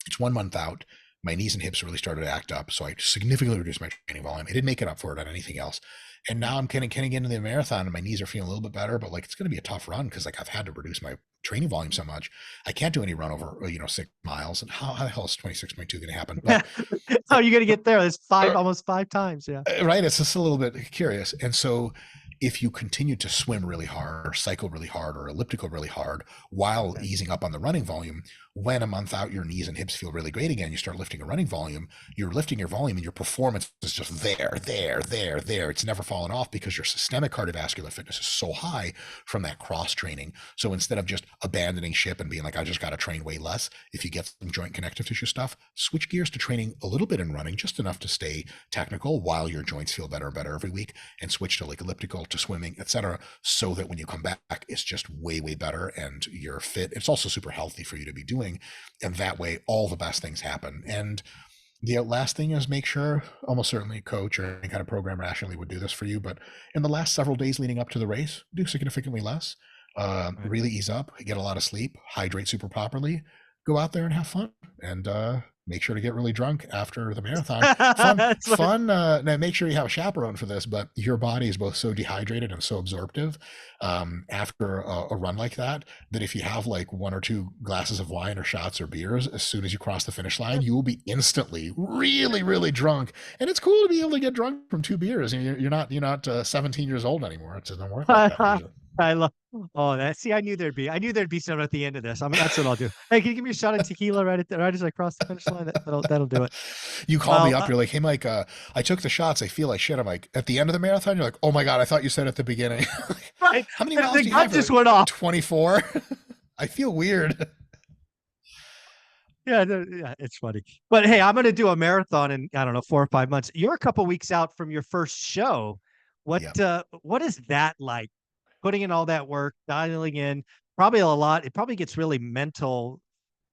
It's 1 month out. My knees and hips really started to act up. So I significantly reduced my training volume. I didn't make it up for it on anything else. And now I'm kind of getting into the marathon and my knees are feeling a little bit better, but like it's going to be a tough run because like I've had to reduce my training volume so much. I can't do any run over, 6 miles. And how the hell is 26.2 going to happen? But How are you going to get there? It's uh, almost five times. Yeah. right, it's just a little bit curious. And so if you continue to swim really hard or cycle really hard or elliptical really hard while Okay. easing up on the running volume, when a month out your knees and hips feel really great again, you start lifting a running volume, you're lifting your volume and your performance is just there. It's never fallen off because your systemic cardiovascular fitness is so high from that cross training. So instead of just abandoning ship and being like, I just got to train way less, if you get some joint connective tissue stuff, switch gears to training a little bit in running, just enough to stay technical while your joints feel better and better every week, and switch to like elliptical, to swimming, etc., so that when you come back it's just way better and you're fit. It's also super healthy for you to be doing, and that way all the best things happen. And the last thing is make sure, almost certainly a coach or any kind of program rationally would do this for you, but in the last several days leading up to the race, do significantly less. Right. Really ease up, get a lot of sleep, hydrate super properly, go out there and have fun, and make sure to get really drunk after the marathon. Fun, That's what, fun. Now make sure you have a chaperone for this, but your body is both so dehydrated and so absorptive after a run like that, that if you have like one or two glasses of wine or shots or beers, as soon as you cross the finish line, you will be instantly really drunk. And it's cool to be able to get drunk from two beers. You're not 17 years old anymore. It doesn't work like that usually. I love. Oh, that. See, I knew there'd be some at the end of this. That's what I'll do. Hey, can you give me a shot of tequila right as I cross the finish line? That'll do it. You call me Well, up, you're like, hey Mike, I took the shots, I feel like shit. I'm like, at the end of the marathon, you're like, oh my god, I thought you said at the beginning. right. How many The miles do you gun have? You're just like, went off. 24. I feel weird. Yeah, yeah, it's funny. But hey, I'm going to do a marathon in I don't know 4 or 5 months. You're a couple weeks out from your first show. Yeah, What is that like? Putting in all that work, dialing in, probably a lot. It probably gets really mental.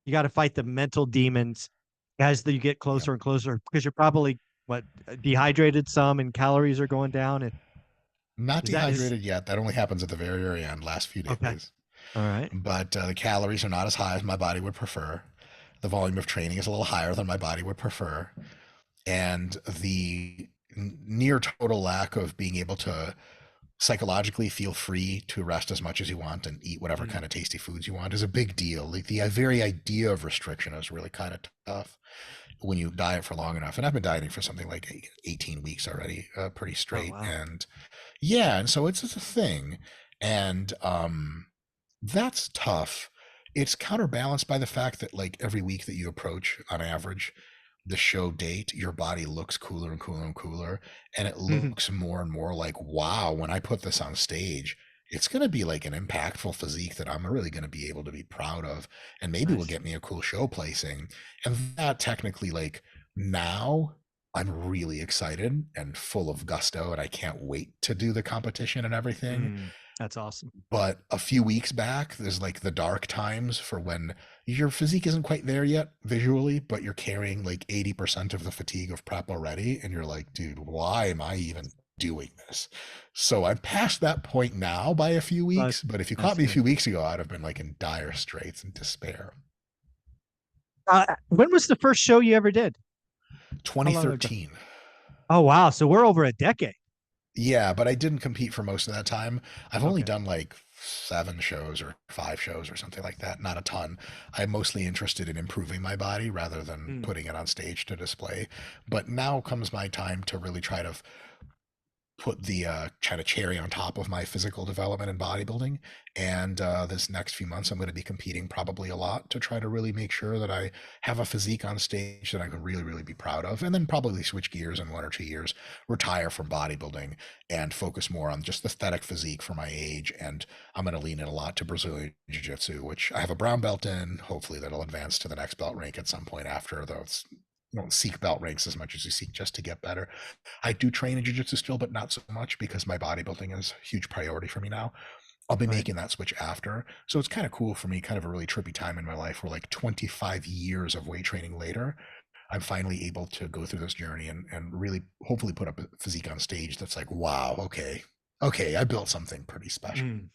You got to fight the mental demons as you get yeah. closer and closer because you're probably what dehydrated some and calories are going down. And Not is that is dehydrated yet. That only happens at the very end, last few okay. days. All right. But the calories are not as high as my body would prefer. The volume of training is a little higher than my body would prefer. And the near total lack of being able to psychologically feel free to rest as much as you want and eat whatever Mm. kind of tasty foods you want is a big deal. Like the very idea of restriction is really kind of tough when you diet for long enough. And I've been dieting for something like 18 weeks already, pretty Oh, straight. wow. And yeah, and so it's a thing. And that's tough. It's counterbalanced by the fact that like every week that you approach on average the show date, your body looks cooler and cooler and cooler, and it Mhm. looks more and more like, wow, when I put this on stage, it's going to be like an impactful physique that I'm really going to be able to be proud of, and maybe will Nice. get me a cool show placing. And that technically, like now, I'm really excited and full of gusto, and I can't wait to do the competition and everything. Mm. That's awesome. But a few weeks back, there's like the dark times for when your physique isn't quite there yet visually, but you're carrying like 80% of the fatigue of prep already. And you're like, dude, why am I even doing this? So I'm past that point now by a few Well, weeks. But if you that's caught me a good. few weeks ago, I'd have been like in dire straits and despair. When was the first show you ever did? How long ago? 2013. Oh, wow. So we're over a decade. Yeah, but I didn't compete for most of that time. I've only Okay. done like 7 shows or 5 shows or something like that, not a ton. I'm mostly interested in improving my body rather than Mm. putting it on stage to display. But now comes my time to really try to put the kind of cherry on top of my physical development and bodybuilding. And this next few months, I'm going to be competing probably a lot to try to really make sure that I have a physique on stage that I can really, really be proud of. And then probably switch gears in 1 or 2 years, retire from bodybuilding and focus more on just aesthetic physique for my age. And I'm going to lean in a lot to Brazilian Jiu Jitsu, which I have a brown belt in. Hopefully, that'll advance to the next belt rank at some point after, though it's you don't seek belt ranks as much as you seek just to get better. I do train in jiu-jitsu still, but not so much because my bodybuilding is a huge priority for me now. I'll be Right. making that switch after. So it's kind of cool for me, kind of a really trippy time in my life where like 25 years of weight training later, I'm finally able to go through this journey and really hopefully put up a physique on stage that's like, wow, okay. Okay, I built something pretty special. Mm.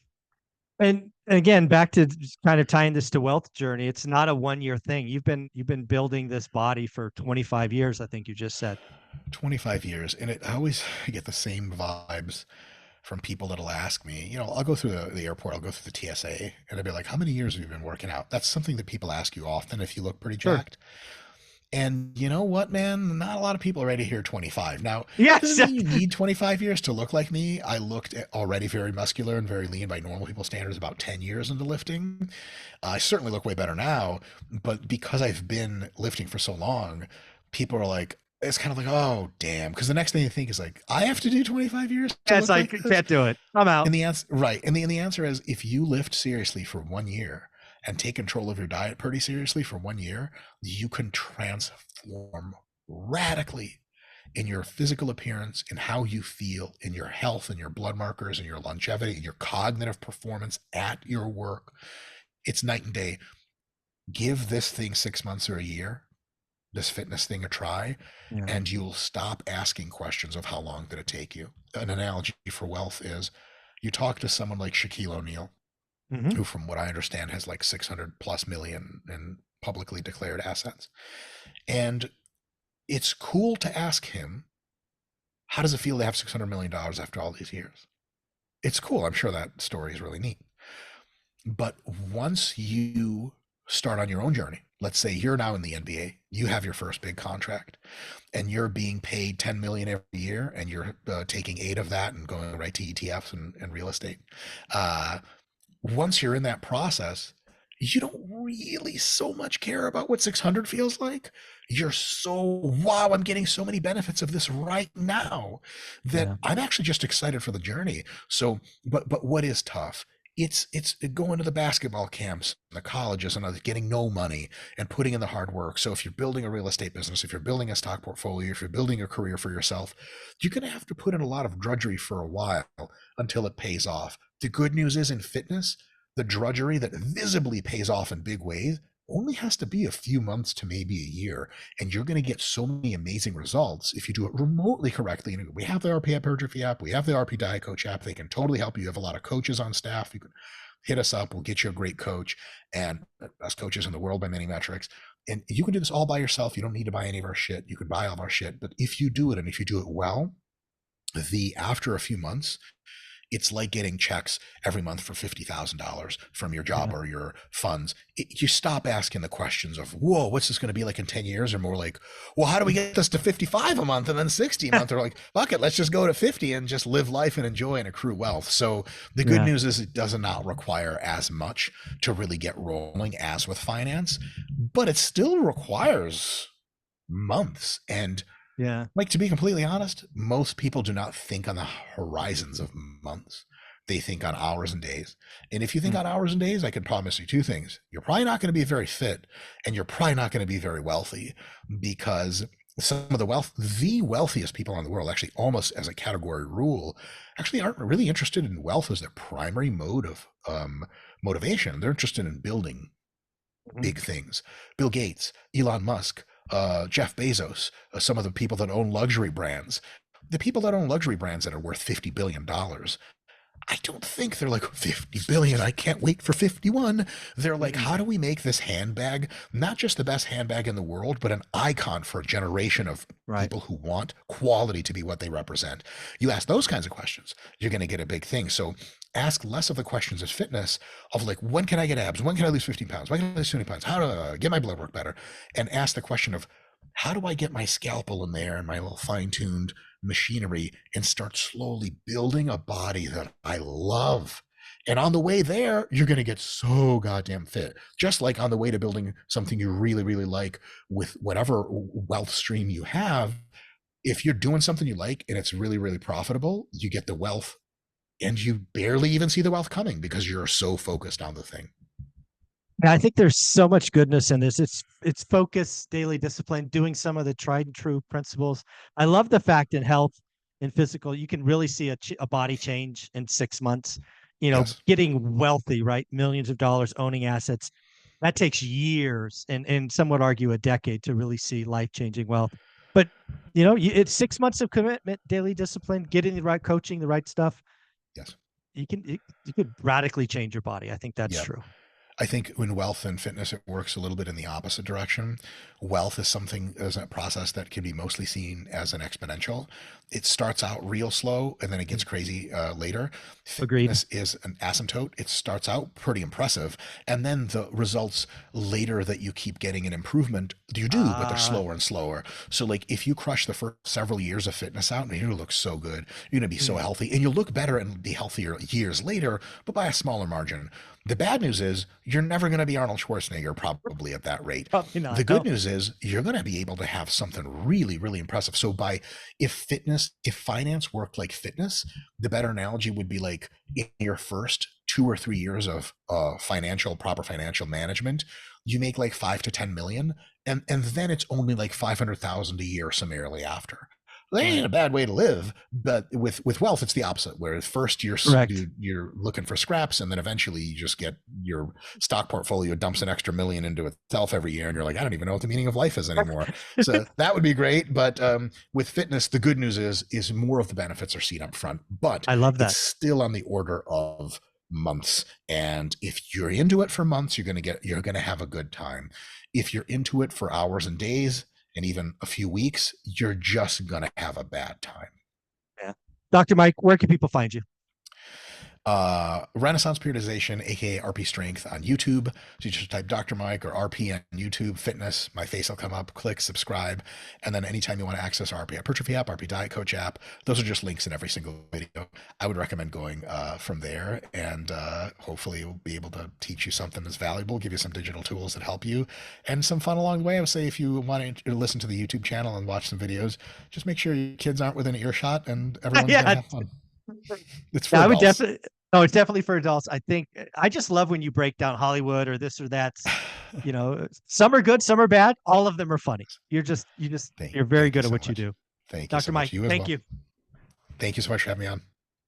And again, back to just kind of tying this to wealth journey, it's not a 1 year thing. You've been building this body for 25 years, I think you just said. 25 years. And I always get the same vibes from people that'll ask me, I'll go through the airport, I'll go through the TSA, and I'll be like, how many years have you been working out? That's something that people ask you often if you look pretty Sure. jacked. And you know what, man? Not a lot of people are ready to hear 25. Now, that Yes. doesn't mean you need 25 years to look like me. I looked already very muscular and very lean by normal people standards about 10 years into lifting. I certainly look way better now, but because I've been lifting for so long, people are like, it's kind of like, oh, damn. Because the next thing you think is like, I have to do 25 years to Yes, look I like this? can't do it. I'm out. And the answer, right. And the answer is if you lift seriously for 1 year and take control of your diet pretty seriously for 1 year, you can transform radically in your physical appearance, in how you feel, in your health, in your blood markers, in your longevity, in your cognitive performance at your work. It's night and day. Give this thing 6 months or a year, this fitness thing a try, Yeah. and you'll stop asking questions of how long did it take you. An analogy for wealth is you talk to someone like Shaquille O'Neal, Hmm. who, from what I understand, has like 600 plus million in publicly declared assets. And it's cool to ask him, how does it feel to have $600 million after all these years? It's cool. I'm sure that story is really neat. But once you start on your own journey, let's say you're now in the NBA, you have your first big contract, and you're being paid 10 million every year, and you're taking 8 of that and going right to ETFs and real estate. Uh, Once you're in that process, you don't really so much care about what 600 feels like. You're so, wow, I'm getting so many benefits of this right now that Yeah. I'm actually just excited for the journey. So, but what is tough? It's going to the basketball camps, the colleges, and getting no money and putting in the hard work. So if you're building a real estate business, if you're building a stock portfolio, if you're building a career for yourself, you're going to have to put in a lot of drudgery for a while until it pays off. The good news is in fitness, the drudgery that visibly pays off in big ways only has to be a few months to maybe a year. And you're going to get so many amazing results if you do it remotely correctly. And we have the RP Hypertrophy app, we have the RP Diet Coach app. They can totally help you. You have a lot of coaches on staff. You can hit us up. We'll get you a great coach and best coaches in the world by many metrics. And you can do this all by yourself. You don't need to buy any of our shit. You can buy all of our shit. But if you do it and if you do it well, the after a few months, it's like getting checks every month for $50,000 from your job Yeah. or your funds. You stop asking the questions of, whoa, what's this going to be like in 10 years? Or more like, well, how do we get this to 55 a month and then 60 a month? Or like, fuck it, let's just go to 50 and just live life and enjoy and accrue wealth. So the good Yeah. news is it does not require as much to really get rolling as with finance, but it still requires months. And Yeah. like, to be completely honest, most people do not think on the horizons of months. They think on hours and days. And if you think Mm. on hours and days, I can promise you two things. You're probably not going to be very fit, and you're probably not going to be very wealthy, because some of the wealthiest people in the world, actually almost as a category rule, actually aren't really interested in wealth as their primary mode of motivation. They're interested in building Mhm. big things. Bill Gates, Elon Musk, Jeff Bezos, some of the people that own luxury brands. The people that own luxury brands that are worth $50 billion, I don't think they're like 50 billion. I can't wait for 51. They're like, Mm-mm. how do we make this handbag not just the best handbag in the world, but an icon for a generation of Right. people who want quality to be what they represent? You ask those kinds of questions, you're going to get a big thing. So ask less of the questions as fitness of like, when can I get abs? When can I lose 15 pounds? When can I lose 20 pounds? How do I get my blood work better? And ask the question of, how do I get my scalpel in there and my little fine-tuned machinery and start slowly building a body that I love? And on the way there, you're going to get so goddamn fit. Just like on the way to building something you really, really like with whatever wealth stream you have, if you're doing something you like and it's really, really profitable, you get the wealth, and you barely even see the wealth coming because you're so focused on the thing. Yeah, I think there's so much goodness in this. It's focus, daily discipline, doing some of the tried and true principles. I love the fact in health and physical, you can really see a body change in 6 months. Yes. Getting wealthy, right? Millions of dollars, owning assets. That takes years, and some would argue a decade to really see life changing wealth. But it's 6 months of commitment, daily discipline, getting the right coaching, the right stuff. Yes. You could radically change your body. I think that's Yeah. true. I think in wealth and fitness, it works a little bit in the opposite direction. Wealth is something, as a process that can be mostly seen as an exponential. It starts out real slow and then it gets crazy later. Agreed. Fitness is an asymptote. It starts out pretty impressive, and then the results later that you keep getting an improvement, you do, but they're Ah, slower and slower. So, like, if you crush the first several years of fitness out, you're gonna look so good, you're gonna be so mm, healthy, and you'll look better and be healthier years later, but by a smaller margin. The bad news is you're never going to be Arnold Schwarzenegger probably at that rate. probably The not. good No. news is you're going to be able to have something really, really impressive. So if finance worked like fitness, the better analogy would be like in your first 2 or 3 years of proper financial management, you make like 5 to 10 million, and then it's only like 500,000 a year summarily after. That ain't Right. a bad way to live, but with wealth, it's the opposite. Where first Correct. you're looking for scraps, and then eventually you just get your stock portfolio dumps an extra million into itself every year, and you're like, I don't even know what the meaning of life is anymore. So that would be great. But with fitness, the good news is more of the benefits are seen up front, but I love it's that. still on the order of months. And if you're into it for months, you're gonna have a good time. If you're into it for hours and days, and even a few weeks, you're just going to have a bad time. Yeah. Dr. Mike, where can people find you? Renaissance Periodization, aka RP Strength, on YouTube. So you just type Dr. Mike or RP on YouTube, fitness, my face will come up, click subscribe. And then anytime you want to access our RP Hypertrophy app, RP Diet Coach app, those are just links in every single video. I would recommend going from there, and hopefully we'll be able to teach you something that's valuable, give you some digital tools that help you, and some fun along the way. I would say if you want to listen to the YouTube channel and watch some videos, just make sure your kids aren't within earshot and everyone's going to Yeah. have fun. It's for Yeah, I would adults. definitely. No, it's definitely for adults. I think I just love when you break down Hollywood or this or that. Some are good, some are bad. All of them are funny. You're very Thank you good at so what you much. do. Thank you so Dr. much. Mike, You as thank well. you. Thank you so much for having me on.